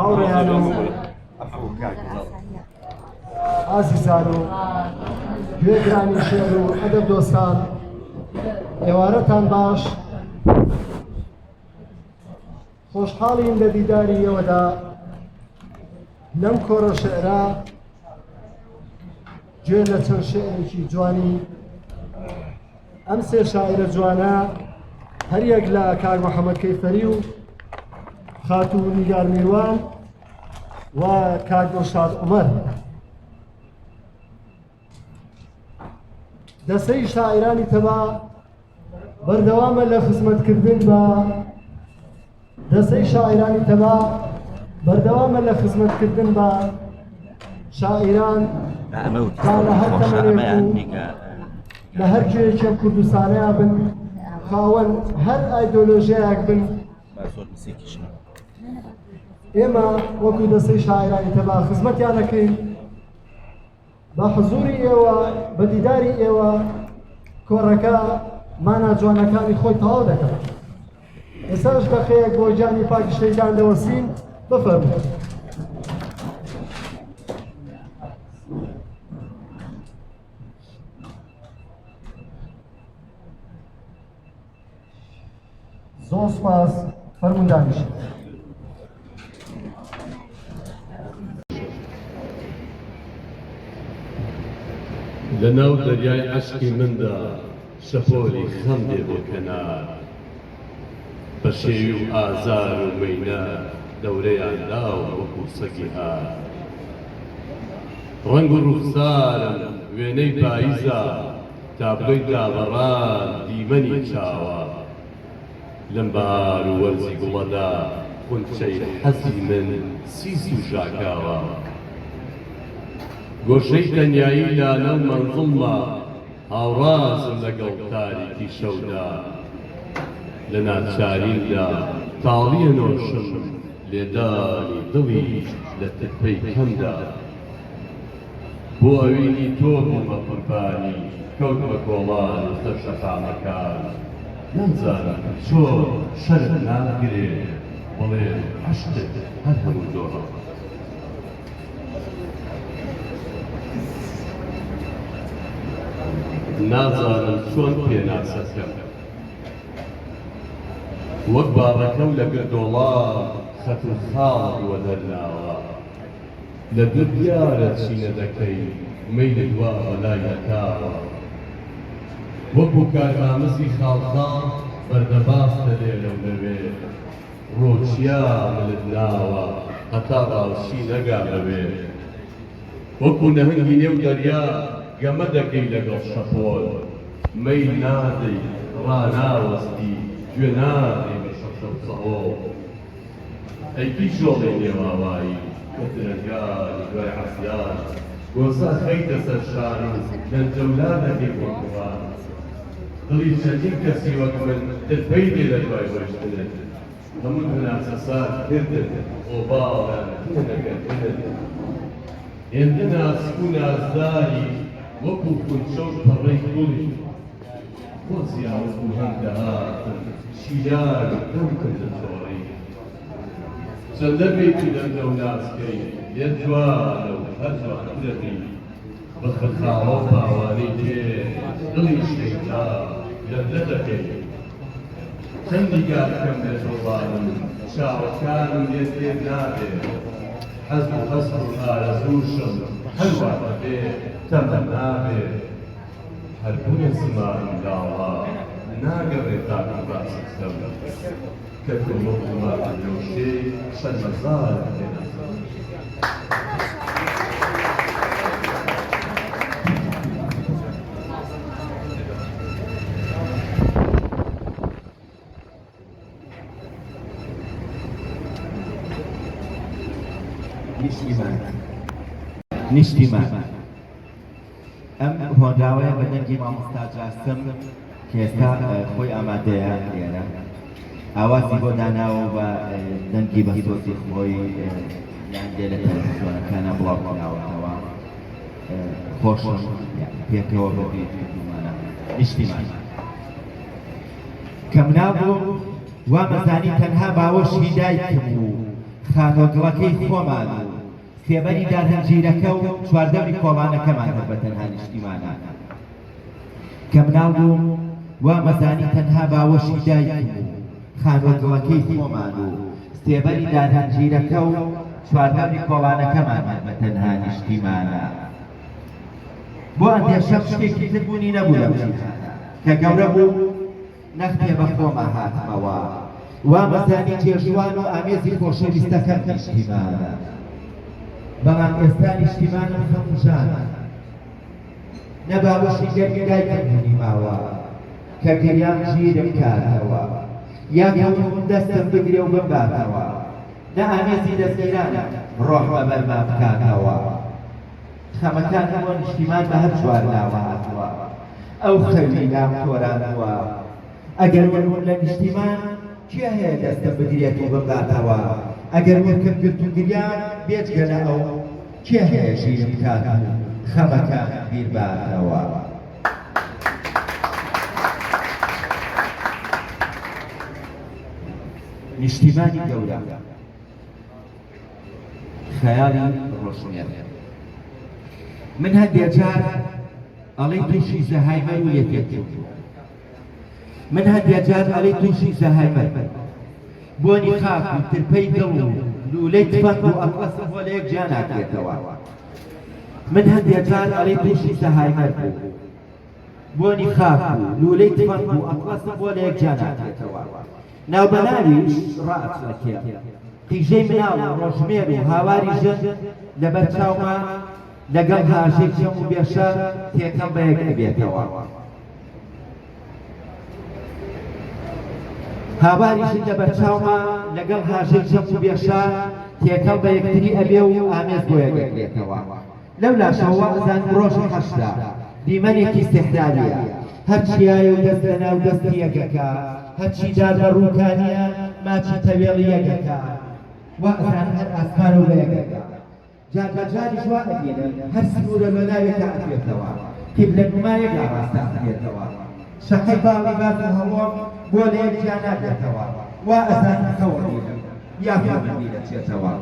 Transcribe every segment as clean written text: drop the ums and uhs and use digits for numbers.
هاوڕێیان و ئازیزان و گوێگرانی شێر و ئەدەب دۆستان ئێوارەتان باش خۆشحاڵین لە دیداری ئێوەدا لەم کۆرە شێعرە گوێ لە چەند شێعرێکی جوانی ئەم سێ شاعرە جوانە هەر یەک لە کاک محەممەد کەیفەری و خاتوو نیگار میوان و کاک دڵشاد عومەر دەستەی شاعرانی تەبا بەردەوامە لە خزمەتکردن بە دەستەی شاعرانی تەبا بەردەوامە لە خزمەتکردن بە شاعران تا لە هەر تەمەنێک و لە هەر گوێیەکێ کوردستانەیە بن خاوەن هەر ئایدۆلۆژیایەک بن ئێمە وەکو دەستەی شاعرانی تەبا خزمەتیان دەکەین بە حزوری ئێوە بە دیداری ئێوە کۆڕەکە مانە جوانەکانی خۆی تەواو دەکات ئێستاش بەخەیەک بۆ جانی پاکشتەیدان دەوەسین بفەرمووین زۆر سپاس فەرموودانیشن لەناو دەریای عەشقی مندا شەپۆلی خەم دێ بۆ کەنار بە شێوی و ئازار و مەینە دەورەیان داو وەکو سەگی هار ڕەنگ و ڕوخسارم وێنەی پاییزە تابلۆی دابەڕان دیمەنی چاوە لەم بەهار و وەرزی گوڵەدا خونچەی حەزی من سیس و ژاکاوە گۆشەی تەنیایی لانەو مەنزڵمە هاوڕازم لەگەڵ تاریکی شەودا لە ناچاریندا تاڵیە نۆشم لێدانی دڵی لە ترپەی کەمدا بۆ ئەوینی تۆ بوومە قوربانی کەوت بە کۆڵان سەر شەقامەکان نەمزانم چۆن شەرت ناگرێ بەڵێ عەشقت هەر هەموو دۆڕە نازانم چۆن پێناسەکەم وەک باڕەکە و لە گردۆڵان خەت و خاڵ وە دەرناوە لە دوو دیارە چینە دەکەی مەیلی وا بەلای نەکاوە وەکو کارمامزی خاڵخاڵ بەردەباستە لێ لەو لەوێ ڕۆچیا ملت ناوە هەتا ڕاوشی نەگا لەوێ وەکو نەهنگی نێو دەریا گەمە دەکەی لەگەڵ شەپۆل مەیل نادەی ڕاناوەستی گوێ نادەی بە شەشە و سەهۆڵ ئەیکی ژۆڵی نێواوایی کە درەنگاری دوای عەسیان گۆسە خەیتە سەر شان و لەنجەولا دەکەی بۆکوان دڵی چەندین کەسی وەک من دلپەی دێ لە دوای وەشتنت هەموو هەناسەسات کردت ئۆباڵەن هەنەگەتنت هێندە ناسک و نازداری وەکو خونچە و پەڕەی گوڵی بۆ زیاوت و هەندەهاتن شیلار و دەم کردن تۆڕی چەندە بێتی لەندە و ناسکەی لێت جوانە و هەر جوانترەبی بە خەرخاوە و باوانەی تێ دڵی شەیتا لەندە دەکەی چەندی گارکەم لە جۆڵانم چاوەکانم لێت لێ نابێت حەزم و هەست و ئارەزووشم هەروە دەبێ تەمە نابێت هەربوونە زمانم داڵا ناگەڕێت تاکە باسەکەم کە تۆمە زمانە نەوشەی شەد مەزارە پێناسە نیشتیمان ئەم هۆنداوەیە بە دەنگی مامۆستا جاسم کە ئێستا خۆی ئامادەیە لێرە ئاوازی بۆ داناوە بە دەنگی بەسۆزی خۆی یان دێ لە تەلەڤیزیۆنەکانە بڵاو کراوەتەوە خۆشم پێکەوە بەبێ دومانە نیشتیمان کەم نابوو وا مەزانی تەنها باوەشی دایکم و خانۆگڵەکەی خۆمان و سێبەری دارهەنجیرەکە و چواردەمی کۆڵانەکەمان هەر بە تەنها نیشتیمانان کە مناڵ بووم وا مەزانی تەنها باوەشی دایکم و خانۆگڵەکەی خۆمان و سێبەری دارهەنجیرەکە و چواردەمی کۆڵانەکەمان هەر بە تەنها نیشتیمانە بۆ ئەندێشەم شتێکی تر بوونی نەبوو لەو جیهانە کە گەورە بوو نەختێ بە خۆمە هاتمەوە وا مەزانی جێژوان و ئامێزی خۆشەویستەکەم نیشتیمانە بەڵام ئێستا نیشتیمانم خەمژانە نە باوەشی گەرمی دایکم بوونی ماوە کە گریان ژیرم کاتەوە یا کەوتم دەستم بگرێ و بمباتەوە نە ئامێزی دەستگیرانە ڕۆح بە بەرما بکاتەوە خەمەکان بۆ نیشتیمان بە هەر چوار ناوە هاتووە ئەو خەوی لام تۆرانەوە ئەگەر وەرون لە نیشتیمان کێ هەیە دەستە بگرێت و بمباتەوە ئەگەر وەرکرد گرت و گریان بێجگەلە ئەو کێ هەیە ژیرم کات و خەمەکان بیر باتەوە نیشتیمانی گەورە خەیاڵی ڕۆشنێر من هەندێک جار ئەڵێی تووشی زەهایمەر و یەکێتی من هەندێک جار ئەڵێی تووشی زەهایمەر بۆنی خاک و ترپەی دڵ و لولەی تفەنگ و ئەقڵەسم بۆ لە یەک جا ناکرێتەوە من هەندێک جار ئەڵێی تووشی زەهایمەر بوو بۆنی خاک و لولەی تفەنگ و ئەقڵەسم بۆ لە یەک جا ناکرێتەوە ناوبەناویش ڕائەچڵەکێ قیژەی مناڵ و ڕۆژمێر و هاواری ژن لەبەر چاومە لەگەڵ هاژێک جەم و بێشە تێکەم بە یەک دەبێتەوە هاواری ژن لەبەر چاومە لەگەڵ هاژێک جەم و بێشە تێکەم بە یەکتری ئەبێ و ئامێز بۆ یەک دەگرێتەوە لەو لاشەوە ئەزان ڕۆژی هەشتا دیمەنێکی استێحلالیە هەرچیایە و دەست لە ناو دەستی یەکەکە هەرچی دار لە ڕووکانیە ماچی تەوێڵی یەکەکە وا ئەزان هەر ئاسمانە و بە یەکەکە جار بە جاریش وا ئەبێنن هەر سنوورە لە ناوێکە ئەبێتەوە قیبلە نمایەکە ڕاستە ئەبێتەوە شەقەی باڵی باز و هەڵۆم بۆ لە یەک جا نابێتەوە وا ئەزان خەوە بێنن یا خەوەندی دەچێتەوە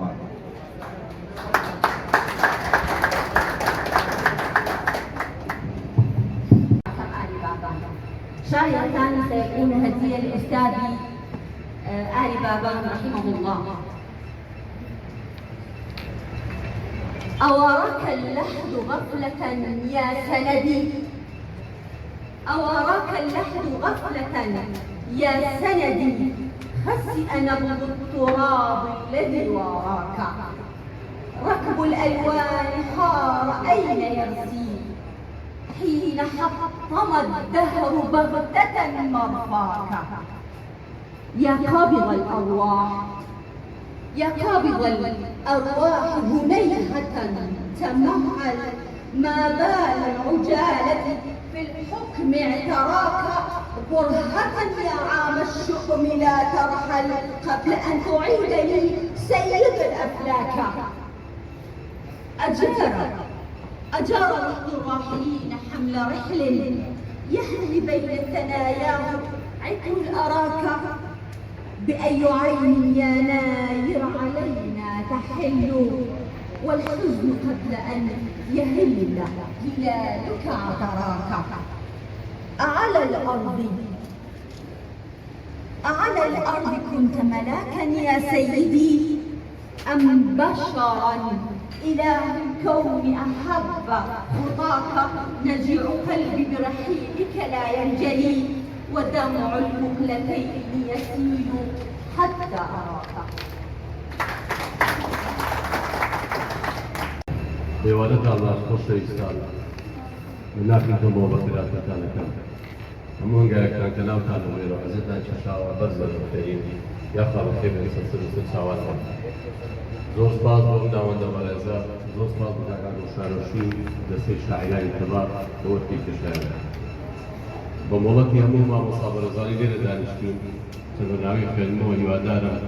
شاهد ثاني سيكون هدية لأستاذ آل بابان رحمه الله. أواراك اللحد غفلة يا سندي أواراك اللحد غفلة يا سندي خسئ نبض التراب الذي وراك ركب الألوان حار أين يرسي حين حطم الدهر بغتة مرفاك يا قابض الأرواح يا قابض الأرواح هنيهة تمهل ما بال العجالة في الحكم اعتراك برهة يا عام الشؤم لا ترحل قبل أن تعيد لي سيد الأفلاك أجار الراحلين حمل رحل يهوي بين ثناياه عطر الأراك بأي عين يا ناير علينا تحل والحزن قبل أن يهل هلالك عطراك أعلى الأرض كنت ملاكا يا سيدي أم بشرا إله الكون أحب خطاك نجع قلبي برحيلك لا ينجلي ودمع المقلتين يسيل حتى أراك ئێوارەدا باش خۆشەویستان من ناکەم بۆ بەخێراتەکانەکەم هەموو هەنگایەکان کە ناوتان لەوێرە حەزتان چەشاوە بەس بەخێرین یا خاڵەکەی بێن سەر چاوانەوە زۆر سپاس بۆ ئەم داوەندە بەڕێزە زۆر سپاس بۆ کاکان وشارەشوی دەستەی شاعیرانی تەبار بۆ وەرتی کشایە بە مۆڵەتی هەموو مامۆستا بەرەزانی لێرە دانیشتوون کە بە ناوی خوێندنەوە هیوادارم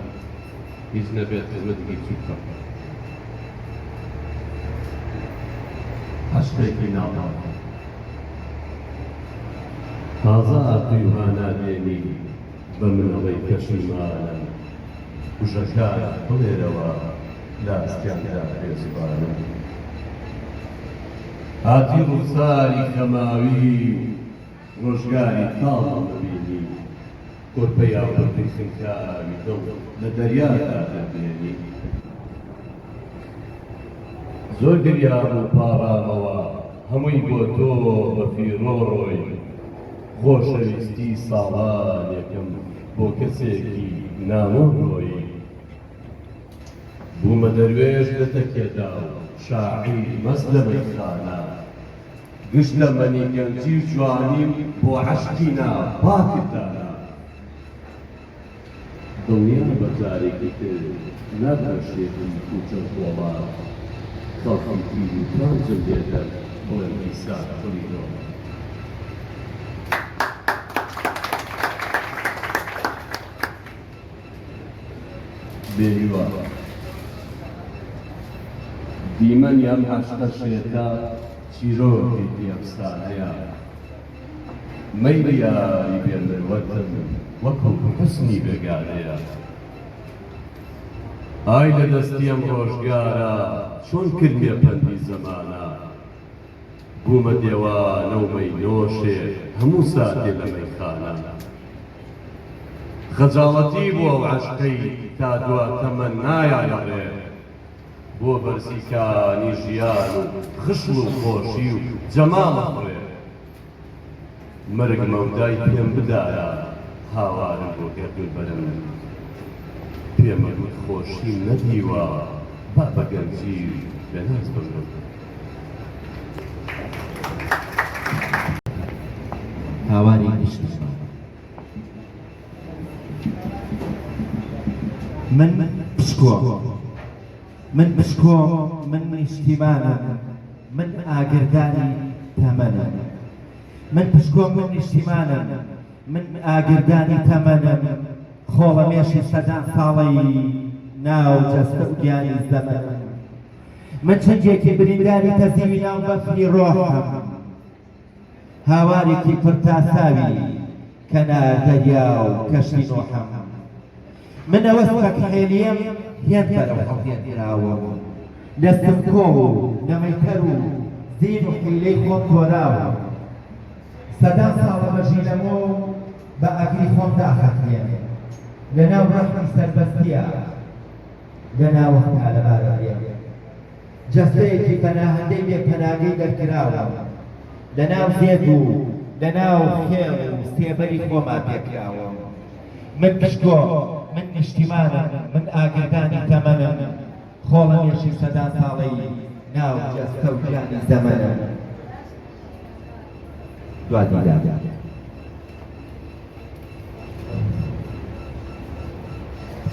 هیچ نەبێت خزمەتێکی چوو بکەم عشقێکی ناڵات تازە ئەتوی هانادێنی بە منەڵەی کەشیمانە وژەکان بڵێرەوە لاستیاندا پێزبانم هاتی ڕوخساری خەماوی ڕۆژگاری تاڵ ببینی کۆرپەی یاوەڕی خنکاوی دڵ لە دەریادا دەبێنی زۆر گریام و پاڕامەوە هەمووی بۆ تۆ بە فیڕۆڕۆی خۆشەویستی ساڵانێکم بۆ کەسێکی نامۆڕۆی بوومە دەروێش لە تەکێدا و شاعیر مەست لە مەیخانە گشت لە مەنیگەنجی و جوانیم بۆ عەشقی ناپاکتانە دڵنیا بەجارێکی تر نەبەشێتی کوچە وڵات خەڵکی پیر و تۆزم لێدە بۆی ئیسا کڕیەوە بێریوە دیمەن یام عەشقە شێتە چیرۆکێکی ئەفسانەیە مەیلی یاری بێمروەتم وەکو حوسنی بێگانەیە ئای لە دەستیم ڕۆژگارە چۆن کردێ پەندی زەمانە بوومە دێوانە و مەینۆشێ هەموو ساتێ لە مەیخانە خەجاڵەتی بۆ ئەو عەشقەی تا دواتەمە نایانەڕێ بۆ بەرزیکانی ژیان و خشل و خۆشی و جەماڵەڕێ مرگ مەودای پێم بدایە هاوارم بۆ گەردوو بەرم پێمە گوت خۆشی نەدیوە با بە گەنجی لە ناز بگرم هاواری نیشتمان من پشکۆ من نیشتیمانم من ئاگردانی تەمەنم من پشکۆ من نیشتیمانم من ئاگردانی تەمەنم خۆڵە مێشی سەدان ساڵەی ناو جەستە و گیانی زەمەنم من چەندێکی برینداری تەزیوی ناو بەفری ڕۆحم هاوارێکی پڕتاساوی کەنار دەریا و کەشتی نۆحم من ئەوەستەک حێلیم هێن بەرەو هەڵگێنراوم دەستم کۆ و نەمەیتەر و زین و حیلەی خۆم کۆراوم سەدان ساڵە بەژینەمۆ بە ئەگری خۆم داخەتێن لەناو ڕەحمی سەربەستیە لەناو وەختا لەبارەیە جەستەیەکی پەناهەندەی بێپەناگەی دەرکراوە لەناو زێد و لەناو خێڵ و سێبەری خۆمان پێکراوە من پشکۆ من نیشتیمانم من ئاگردانی تەمەنم خۆڵە مێشی سەدان ساڵەی ناو جەستە و گیانی زەمەنم دوادیدار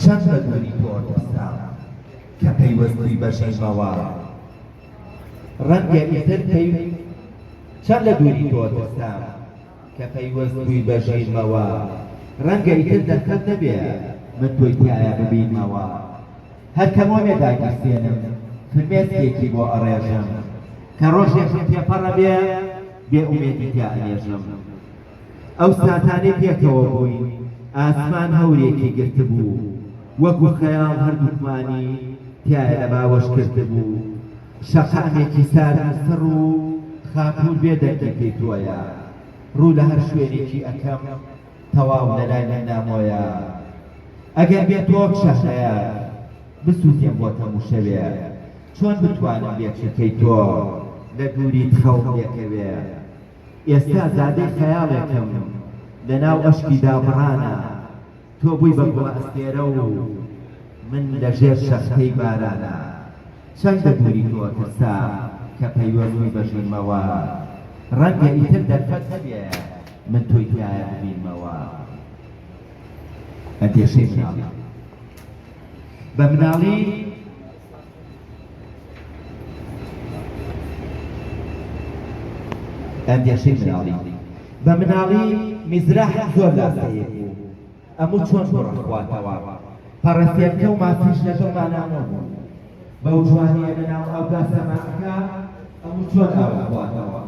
چەند بە دووری تۆ دەستام کە پەیوەستوی بەژینمەوە ڕەنگە ئیتر چەند لە دووری تۆ دەستام کە پەیوەستوی بەژینمەوە ڕەنگە ئیتر دەرکەت نەبێ من تۆی تایە ببینمەوە هەر کەمۆمێ داگیرسێنم فرمێسکێکی بۆ ئەڕێژم کە ڕۆژێکم تێپەڕە بێ بێئومێدی تیا ئەنێژم ئەو ساتانەی پێکەوە بووین ئاسمان هەورێکی گرتبوو وەکو خەیاڵ هەردووکمانی تایە لە باوەش کردبوو شەقامێکی سارمسڕ و خاپوور بێ دەردەکەی تۆیە ڕوو لە هەر شوێنێکی ئەەکەم تەواو لەلای نەنامۆیە ئەگەر بێت تۆ شەهەیە بسووتێم بۆ هەموو شەوێ چۆن بتوانم بێچەکەی تۆ لە دووری خەوم لێکەوێ ئێستا زادەی خەیاڵێکم لەناو ئەشکی دابڕانە تۆ بووی بە گوڵە ئەستێرە و من لەژێر شەختەی بارانە چەند لە دووری تۆ ترسا کە پەیوەستوی بەژینمەوە ڕەنگە ئیتر دەرفەت هەبێ من تۆی تایە ببینمەوە ئەندێشەی مناڵی بە مناڵی ئەندێشەی مناڵی بە مناڵی میزراح زۆر لاسەیەک بوو ئەموو چۆن بڕەخواتەوە پەڕەسێرکە و مافیش لەگەڵمانامۆ بوو بەو جوانیە لەناو ئەودا سەماکە ئەموو چۆن ئاوەخواتەوە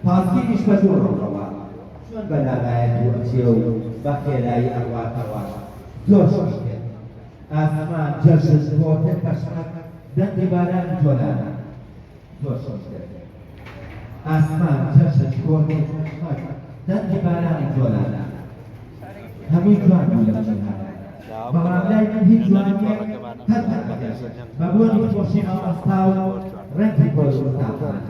پاسگیریش بە جۆڕەوە چۆن بە لالایەت و ئەچێ و بە خێرایی ئەڕواتەوە زۆر شۆشتێ ئاسمان جەژن کۆتە پەشمەت دەنگی بارانی جۆلانە زۆر شەش دەکەن ئاسمان جەژن کۆتە پەشمەت دەنگی بارانی جۆلانە هەمووی جوان بوو لە جیهانە بەڵام لای من هیچ جوانیە هەر هەرگەش بە بۆنی خۆشی مامۆستا و ڕەنگی گۆژ و تاقانە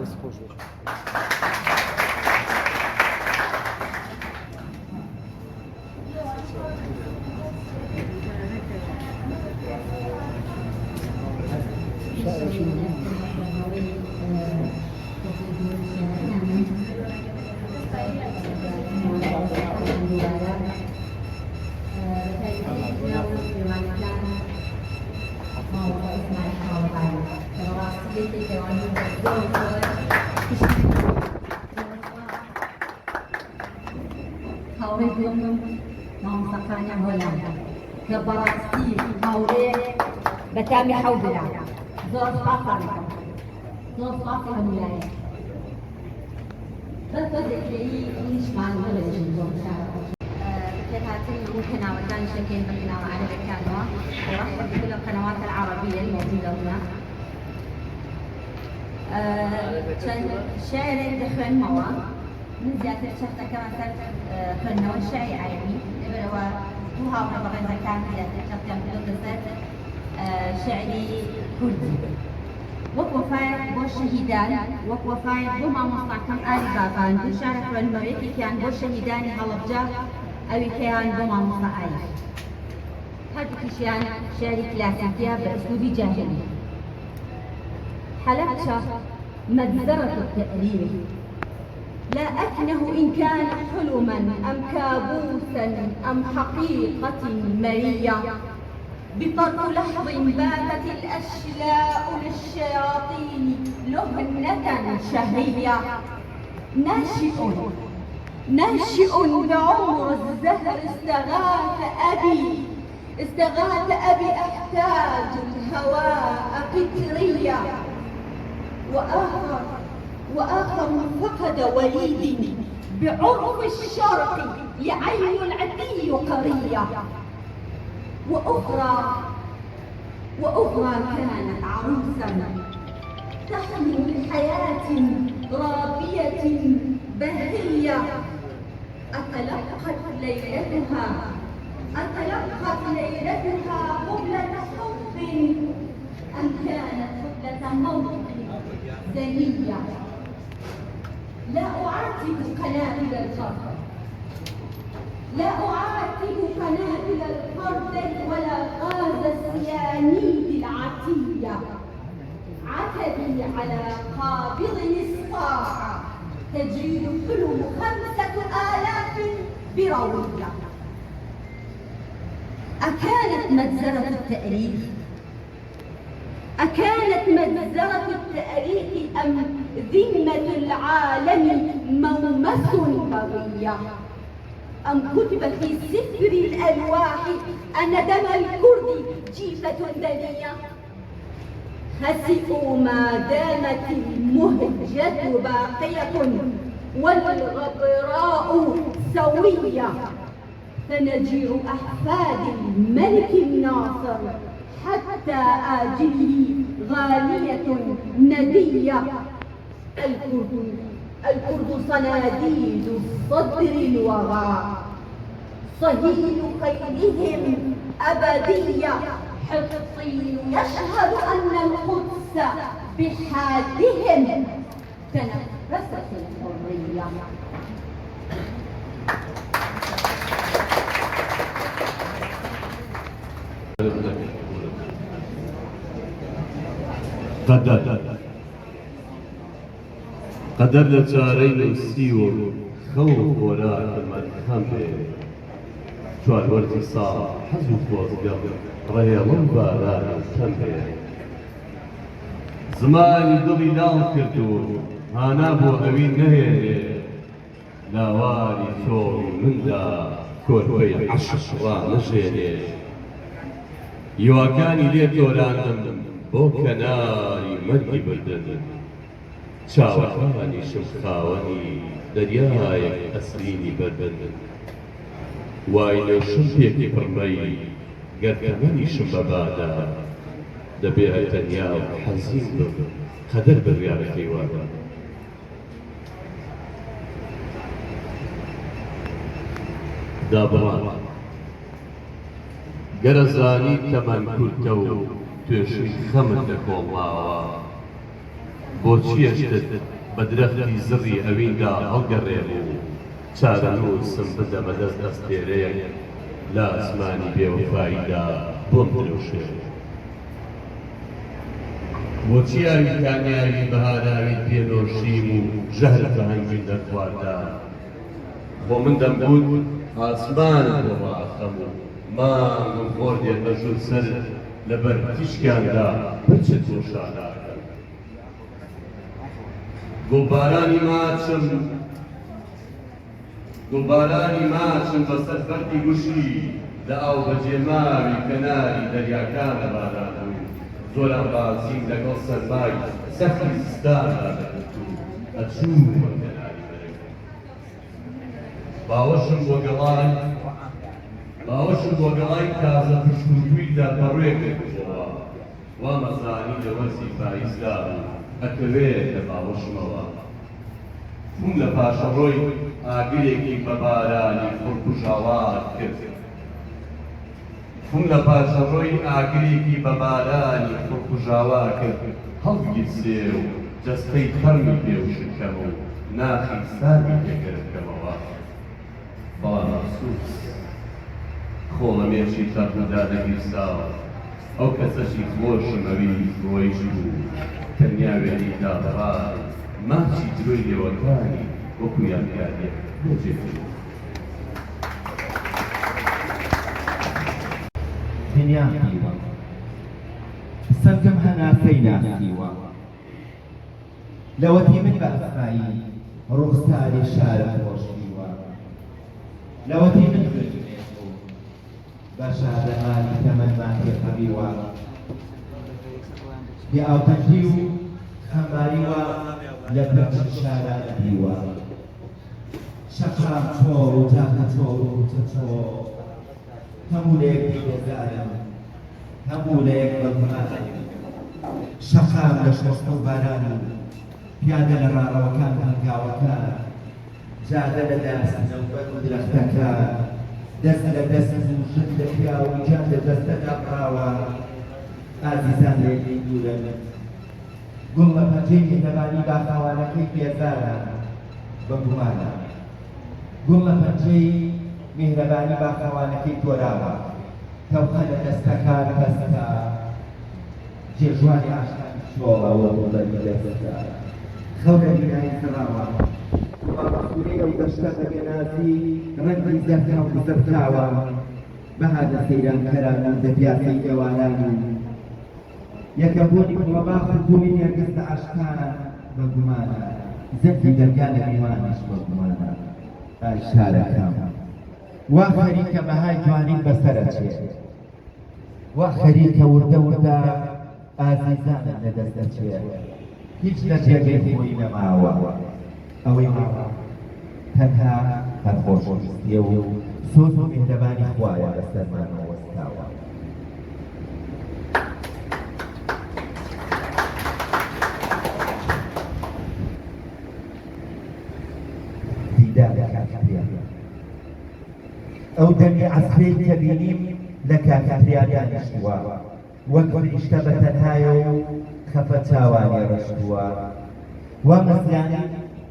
براستی هاوری بتامی حوضلا زور صافر زور صافر همولای بس ذكري إيش ما نقول زور كتاتين ممكن أودان شكل بيننا وعلى الكاميرا ورحب بكل القنوات العربية الموجودة هنا شاعر دخل موا من زيادة شفت كمان فنون شاعر عالمي وها طبعا إذا كان شخصيا مدرسة شعري كردي وقفاية بالشهيدان وقفاية بما مصنعكم آل بابان بشارك والمريكي كان بالشهيدان هلبجا أو كان بما مصنعي هذا كشيان شعري كلاسيكية بأسلوب جاهلي حلبت مجزرة التأليف لا أكنه إن كان حلما أم كابوسا أم حقيقة مرية بطرف لحظ باتت الأشلاء للشياطين لهنة شهية ناشئ بعمر الزهر استغاث أبي أحتاج الهواء قطرية وآخر فقد وليد بعرف الشرق يعين العدي قرية وأخرى كانت عروسا تحمل لحياة رابية بهية أتلقت ليلتها قبلة حب أم كانت قبلة موت زنية لا أعاتب قنابل الفرد ولا غاز السيانيد العتية عتبي على قابض الصاحة تجري حلم 5000 بروية أكانت مجزرة التأريخ أم ذمة العالم مومس بغية أم كتب في سفر الألواح أن دم الكرد جيفة دنية خسئوا ما دامت المهجة باقية والغبراء سوية فنجيع أحفاد الملك الناصر حتى آجله غالية ندية الكرد صناديد الصدر الوغى صهيل خيلهم أبدية حطين يشهد أن القدس بحادهم تنفست الحرية قدر لچارەی نووسی و خەو خۆراکمان خەم بێ چواروەرزی ساڵ حەز و خۆزگەڵ ڕێڵم باران کەم بێ زمانی دڵی لاڵ کرد و هانا بۆ ئەوی نەهێنێ لاوانی تۆڵی مندا کۆرپەی عەشق ڕانەژێنێ یواکانی لێ تۆراندم بۆ کەناری مەرگی بردن چاوەکانی شمخاوەنی دەریایەک ئەسرینی بەربەندن وای لە شمپێکی پڕمەی گەرکەمەنیشم بە بادا دەبێ تەنیا و حەزین بم قەدەر بڕیارەکەی وابە دابڕان گەرەزانی تەمەن کورتە و توێشی خەمت دەکۆڵاوە بۆچی ئەشتت بە درەختی زڕی ئەویندا هەڵگەڕێ و چارەنووسم بدە بەدەست دەستێرەیەک لە ئاسمانی بێوەفاییدا بۆم درێوشێ بۆچی ئاوی کامیاوی بەهاراوی پێنۆشیم و ژەهر بە هەنگین دەرخواردا بۆ من دەمگوت ئاسمانت بۆ ڕاخەم و مانگم خۆردێ بەژوور سەر لەبەر تیشکیاندا بچت ڕۆشاناکە گوڵبارانی ماچم بەسەر فەرقی گوشی لە ئاو بەجێماوی کەناری دەریاکانە باران و زۆرم بازیم لەگەڵ سەرمای سەختی زستاندا دەکرد و ئەچوومە کەناری بەرەکە باوەشم بۆ گەڵای تازە پشتوگویدا پەڕوێ کردەوە وا مەزانی لە وەرزی پاییزدا ئەکەوێت لە باوەشمەوە بووم لە پاشەڕۆی ئاگرێکی بە بارانی خوڕک و ژاوات کرد هەڵگیرسێ و جەستەی فەرمی پێ و شکەمە و ناخی سامی پێگەرکەمەوە بەڵام ئەفسوس خۆڵە مێشی تەڕمەدا دەگیرساوە ئەو کەسەشی خۆشم ئەوی خۆیشی بوو تەنیا وێنی دابڕان ماچی درۆی لێوەکانی وەکو یادگارێک بۆ جێبوو دنیا دیوە سەرگەم هەناسەی ناسیوە لەوەتی من بە ئەسمایی ڕوخساری شارە خۆشیوە لەوەتی من بردمێت و بە شادەمانی تەمەنمان پێخەبیوە بێ ئاوتەنگی و خەمباریوە لە پەرچ شارە دیوە شەقام چۆڵ و جاکە چۆڵ و چۆڵ هەموو لەیەک بێزارم هەموو لەیەک بەگومانم شەقام لە شۆست و باران و پیادە لە ڕاڕەوەکان هەنگاوەکان جادە لە دەستنەوبەت و درەختەکان دەست لە دەست و شت لە پیا و جان لە دەستەدا بڕاوە ئازیزان لێی دوورن گوڵ لە پەنجەی مێهرەبانی باخاوانەکەی بێزارە بەگومانە گوڵ لە پەنجەی مێهرەبانی باخاوانەکەی تۆراوە کەوتە لە دەستەکان بەستە جێژوانی ئاشکانی شۆڵەوە بۆڵەری دەستەکە خەو لە بینایی کڕاوە بەڕەسووری ئەو دەشتە بەبێنازی ڕەنگی زەرکە و زەرکاوە بەهادە سەیرانکەران و دەپیاسەی ئێوانان و یەکەم بۆنی کوڵەباخ و بوومی نێرگستە ئاشکان بەگومانە زەرکی دەرگا لە میوانیش بەگومانە ئای شارەکەم وا خەریکە بەهای جوانین بەسەرەچێت وا خەریکە وردە وردە ئازیزانت لەدەست دەچێت هیچ لە جێگەی خۆی نەماوە ئەوەی ماوە تەنها هەرخۆشویستیە و سۆز و مێهرەبانی خوایە بەسەرمانەوە وەستاوە دیدارە کاکتریا ئەو دەمی عەسرەی کە بینیم لە کاکتریا دانیشتووە وەک فریشتە بە تەنهایە و خەفە چاوانی ڕشتووە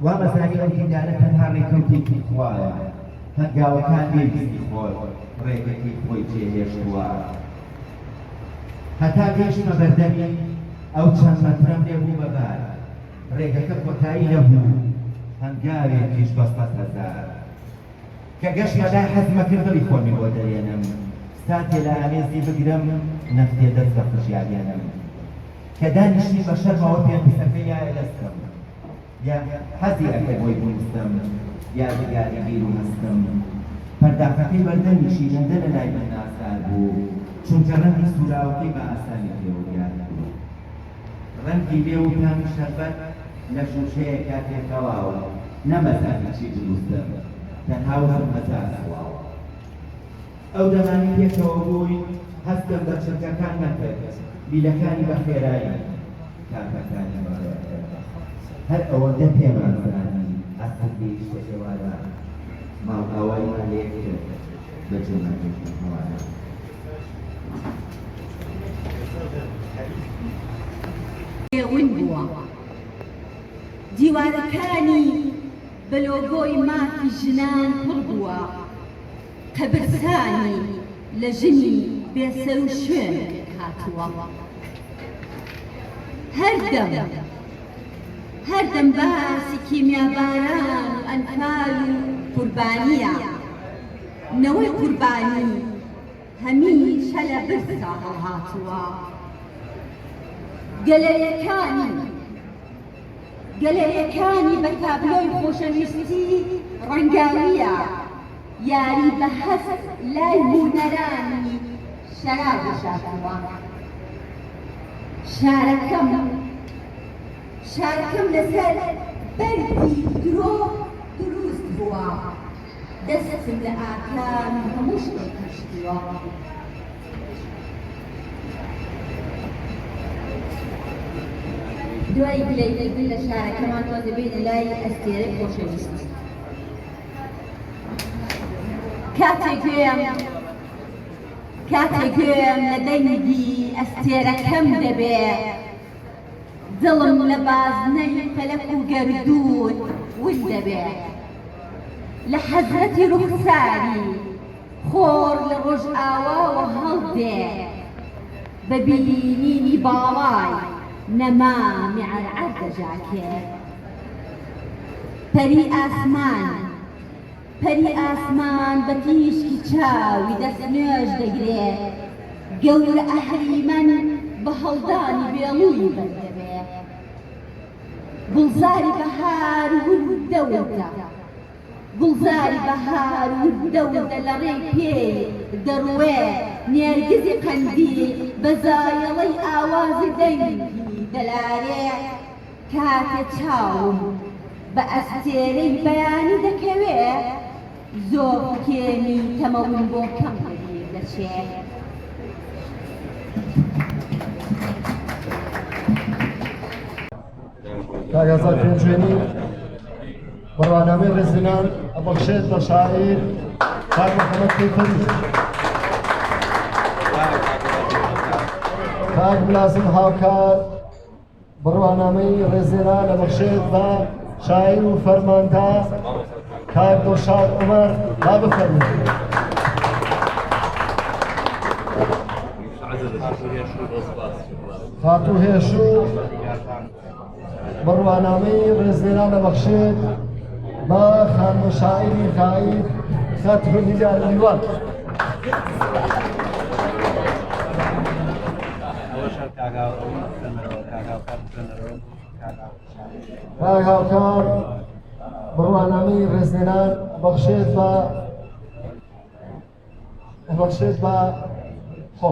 وا مەزانی ئەو دیدارە تەنها ڕێکەوتێکی خوایە هەنگاوەکان بێویستی خۆی ڕێگەکی خۆی جێهێشتووە هەتا گەیشتمە بەردەمی ئەو چەند مەترەم لێبوو بەبار ڕێگەکە کۆتایی نەبوو هەنگاوێکیش بە 100,000 کە گەشتمە لای حەزمەکردنی خۆمی بۆ دەرێنم ساتێ لە ئامێزی بگرم نەفتێ دەست بە فژیانێنم کە دانیشتی بە شەرمەوە پێنووسەکە یایە دەستم یا حەزی ئەکە بۆی بنووسم یا دیگاری بیر و هەستم پەرداخەکەی بەردەمیشی لەندە لە لای من ناسار بوو چونکە ڕەنگی سوراوەکەی بە ئاسانی پێوەگیان بوو ڕەنگی بێ و تامی شەربەت لە شوشەیەکا پێکەواوە نەمەزانی چی دروستم تەنها وەزم هەزار سواوە ئەو دەمانی پێکەوە بووی هەستم بە چرکەکان نەکرد بیلەکانی بە خێرایی کارمەکانی بەڕێوە هەر ئەوەندە پێمان زانی ئەسەبی شتێوارە ماڵئاوایمان لێ کرد بە جومەکێکی هەوانە ون بووە دیوارەکانی بە لۆگۆی مافی ژنان پڕ بووە قەبرستانی لە ژنی بێسەر و شوێنێک هاتووە هەردەم باسی کیمیاباران و ئەنفال و قوربانیە نەوەی قوربانی هەمیشە لە برسا هەڵهاتووە گەلەیەکانی بە تابلۆی خۆشەویستی ڕەنگاویە یاری بە هەست لای هونەرانی شەراب شاتووە شارەکەم لەسەر بەردی درۆ دروست بووە دەستم لە ئاکان هەموو شتێک کشتووە دوای بلەیدەگری لە شارەکەمان تۆزە بێنە لای ئەستێرەی خۆشەویستی کاتێک گوێم لە دەنگی ئەستێرەکەم دەبێت دڵم لە بازنەی فەلەک و گەردوون ون دەبێت لە حەزرەتی ڕوخساری خۆر لە ڕۆژ ئاواوە هەڵدێت بە بینینی باڵای نەمامی عەرعەر دەژاکێت پەری ئاسمان بە تیشکی چاوی دەست نوێژ دەگرێت گەورە ئەهریمەن بە هەڵدانی بێڵووی بەردەبێت گوڵزاری بەهار وردەوردە لە ڕێی پێی دەڕوێ نێرگزی قەندیل بە زایەڵەی ئاوازی دەنگی دەلارێ کاتێ چاوم بە ئەستێرەی بەیانی دەکەوێ زۆر کێنی تەمەون بۆ کەم دەچێت کاگازات پێنجێنی بەڕوانامەی ڕێزلێنان ئەبەخشێت بە شاعیر کاک محەممەد کەیفەری کاک ملازم هاوکار بڕوانامەی ڕێزلێنان ئەبەخشێت بە شاعیر و فەرماندا کاک دڵشاد عومەر با بفەرمێت فاتو هێشوو بڕوانامەی ڕێزلێنان ئەبەخشێت بە خانمە شاعیری غایب خەتر نیلار میوان کاک هاوکار بڕوانامەی ڕێزلێنان ئەبەخشێت بە خۆ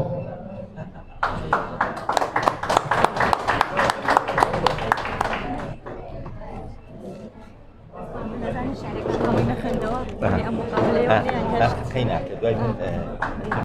خينا دوای